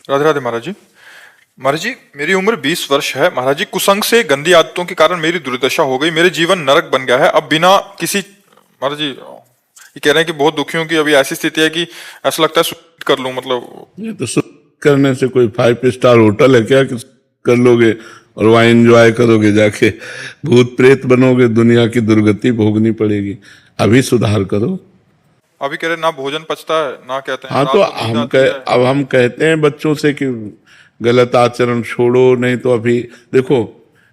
राधे राधे महाराज जी। महाराज जी, मेरी उम्र 20 वर्ष है। महाराज जी, कुसंग से गंदी आदतों के कारण मेरी दुर्दशा हो गई। मेरे जीवन नरक बन गया है। अब बिना किसी महाराज जी, ये कह रहे हैं कि बहुत दुखी हूं, कि अभी ऐसी स्थिति है कि ऐसा लगता है सुसाइड कर लूं। मतलब ये तो सुख करने से कोई 5 स्टार होटल है क्या कि कर लोगे और वहां एंजॉय करोगे जाके? भूत प्रेत बनोगे, दुनिया की दुर्गति भोगनी पड़ेगी। अभी सुधार करो। अभी कह रहे ना भोजन पचता है, ना कहते हैं हाँ रात तो को नींद आती है। अब हम कहते हैं बच्चों से कि गलत आचरण छोड़ो, नहीं तो अभी देखो,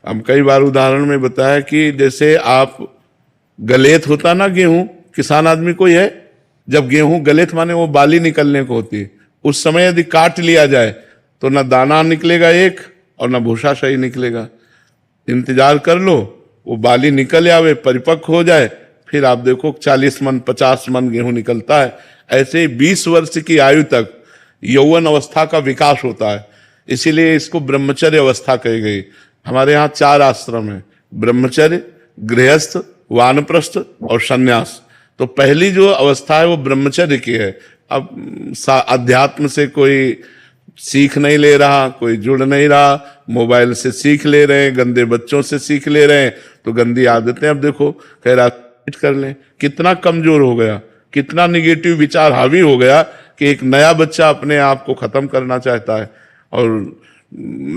हम कई बार उदाहरण में बताया कि जैसे आप गलेत होता ना गेहूं, किसान आदमी कोई है, जब गेहूं गलेत माने वो बाली निकलने को होती है, उस समय यदि काट लिया जाए तो ना दाना निकलेगा एक और ना भूसा सही निकलेगा। इंतजार कर लो, वो बाली निकल आवे, परिपक्व हो जाए, फिर आप देखो 40 मन 50 मन गेहूं निकलता है। ऐसे ही 20 वर्ष की आयु तक यौवन अवस्था का विकास होता है, इसीलिए इसको ब्रह्मचर्य अवस्था कही गई। हमारे यहाँ 4 आश्रम है, ब्रह्मचर्य, गृहस्थ, वानप्रस्थ और सन्यास। तो पहली जो अवस्था है वो ब्रह्मचर्य की है। अब अध्यात्म से कोई सीख नहीं ले रहा, कोई जुड़ नहीं रहा, मोबाइल से सीख ले रहे हैं, गंदे बच्चों से सीख ले रहे हैं, तो गंदी आदतें अब देखो कह रहा कर लें। कितना कमजोर हो गया, कितना निगेटिव विचार हावी हो गया कि एक नया बच्चा अपने आप को खत्म करना चाहता है। और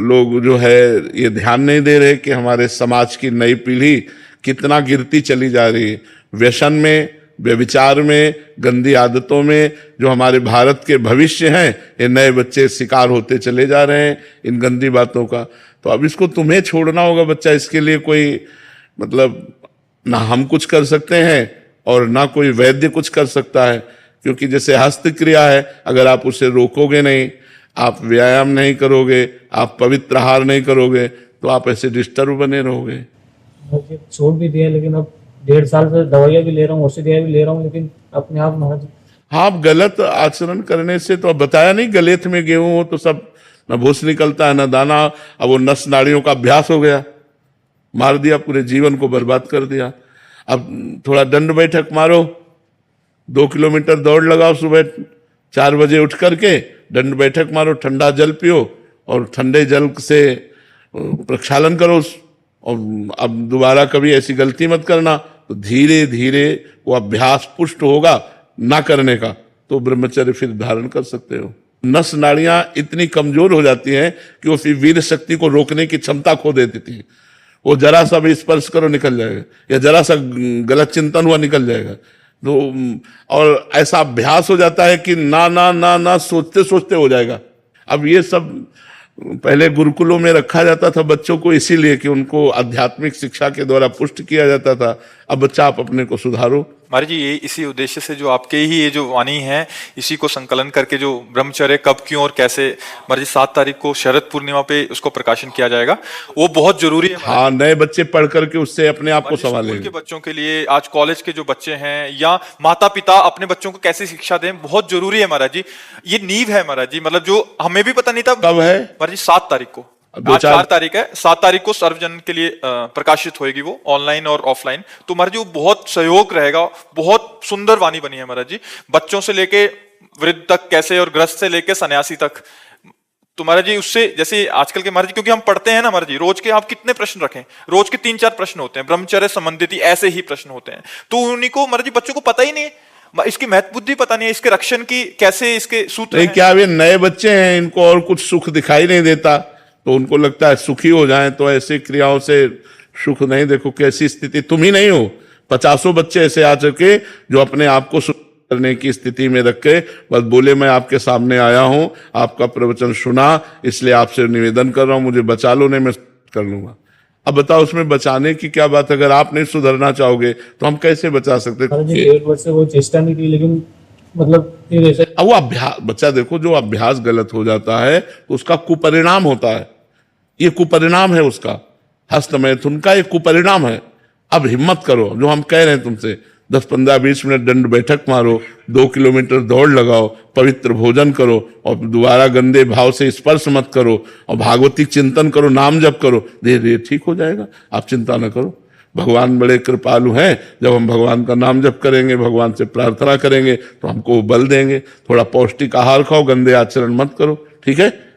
लोग जो है ये ध्यान नहीं दे रहे कि हमारे समाज की नई पीढ़ी कितना गिरती चली जा रही है, व्यसन में, व्यभिचार में, गंदी आदतों में। जो हमारे भारत के भविष्य हैं, ये नए बच्चे शिकार होते चले जा रहे हैं इन गंदी बातों का। तो अब इसको तुम्हें छोड़ना होगा बच्चा, इसके लिए कोई मतलब ना हम कुछ कर सकते हैं और ना कोई वैद्य कुछ कर सकता है, क्योंकि जैसे हस्त क्रिया है, अगर आप उसे रोकोगे नहीं, आप व्यायाम नहीं करोगे, आप पवित्र आहार नहीं करोगे, तो आप ऐसे डिस्टर्ब बने रहोगे। मुझे छोड़ भी दिया, लेकिन अब 1.5 साल से दवाइयाँ भी ले रहा हूँ, औषधियाँ भी ले रहा हूँ, लेकिन अपने आप महाराज। हाँ, आप गलत आचरण करने से तो अब बताया नहीं, गलेथ में गेहूं हो तो सब न भूस निकलता है न दाना। अब वो नस नाड़ियों का अभ्यास हो गया, मार दिया, पूरे जीवन को बर्बाद कर दिया। अब थोड़ा दंड बैठक मारो, 2 किलोमीटर दौड़ लगाओ, सुबह 4 बजे उठ करके दंड बैठक मारो, ठंडा जल पियो और ठंडे जल से प्रक्षालन करो। और अब दोबारा कभी ऐसी गलती मत करना, तो धीरे धीरे वो अभ्यास पुष्ट होगा ना करने का, तो ब्रह्मचर्य फिर धारण कर सकते हो। नस नाड़ियां इतनी कमजोर हो जाती हैं कि वो फिर वीर शक्ति को रोकने की क्षमता खो देती थी। वो जरा सा भी स्पर्श करो निकल जाएगा, या जरा सा गलत चिंतन हुआ निकल जाएगा। तो और ऐसा अभ्यास हो जाता है कि ना ना ना ना सोचते सोचते हो जाएगा। अब ये सब पहले गुरुकुलों में रखा जाता था बच्चों को, इसीलिए कि उनको आध्यात्मिक शिक्षा के द्वारा पुष्ट किया जाता था। अब बच्चा आप अपने को सुधारो। महाराज जी, ये इसी उद्देश्य से जो आपके ही ये जो वाणी है, इसी को संकलन करके जो ब्रह्मचर्य कब, क्यों और कैसे, महाराज जी 7 तारीख को शरद पूर्णिमा पे उसको प्रकाशन किया जाएगा। वो बहुत जरूरी है। हाँ, नए बच्चे पढ़ करके उससे अपने आप को संभालेंगे। स्कूल के बच्चों के लिए, आज कॉलेज के जो बच्चे हैं, या माता पिता अपने बच्चों को कैसे शिक्षा दें, बहुत जरूरी है महाराज जी। ये नींव है महाराज जी, मतलब जो हमें भी पता नहीं था। कब है महाराज जी? 7 तारीख को। आज 4 तारीख है, 7 तारीख को सर्वजन के लिए प्रकाशित होएगी वो, ऑनलाइन और ऑफलाइन। तो महाराज जी वो बहुत सहयोग रहेगा। बहुत सुंदर वाणी बनी है महाराज जी, बच्चों से लेके वृद्ध तक कैसे, और ग्रस्त से लेके सन्यासी तक। तो महाराज जी उससे, जैसे आजकल के महाराज जी, क्योंकि हम पढ़ते हैं ना महाराज जी, रोज के आप कितने प्रश्न रखें, रोज के 3-4 प्रश्न होते हैं ब्रह्मचर्य संबंधित ही, ऐसे ही प्रश्न होते हैं। तो उन्हीं को महाराज जी बच्चों को पता ही नहीं है, इसकी महत्व बुद्धि पता नहीं है, इसके रक्षण की कैसे इसके सूत्र नहीं। क्या वे नए बच्चे हैं, इनको और कुछ सुख दिखाई नहीं देता, तो उनको लगता है सुखी हो जाएं, तो ऐसी क्रियाओं से सुख नहीं। देखो कैसी स्थिति, तुम ही नहीं हो, 50 बच्चे ऐसे आ चुके जो अपने आप को सुख करने की स्थिति में रख के बस बोले मैं आपके सामने आया हूं, आपका प्रवचन सुना, इसलिए आपसे निवेदन कर रहा हूं, मुझे बचा लो, नहीं मैं कर लूंगा। अब बताओ उसमें बचाने की क्या बात? अगर आप नहीं सुधरना चाहोगे तो हम कैसे बचा सकते? 1.5 वर्ष से वो चेष्टा नहीं की, लेकिन मतलब फिर ऐसे। अब वो अभ्यास, बच्चा देखो जो अभ्यास गलत हो जाता है तो उसका कुपरिणाम होता है। ये कुपरिणाम है उसका, हस्त मैथुन का एक कुपरिणाम है। अब हिम्मत करो, जो हम कह रहे हैं तुमसे, 10, 15, 20 मिनट दंड बैठक मारो, 2 किलोमीटर दौड़ लगाओ, पवित्र भोजन करो, और दोबारा गंदे भाव से स्पर्श मत करो, और भागवतिक चिंतन करो, नाम जप करो, धीरे धीरे ठीक हो जाएगा। आप चिंता न करो, भगवान बड़े कृपालु हैं। जब हम भगवान का नाम जप करेंगे, भगवान से प्रार्थना करेंगे, तो हमको बल देंगे। थोड़ा पौष्टिक आहार खाओ, गंदे आचरण मत करो, ठीक है।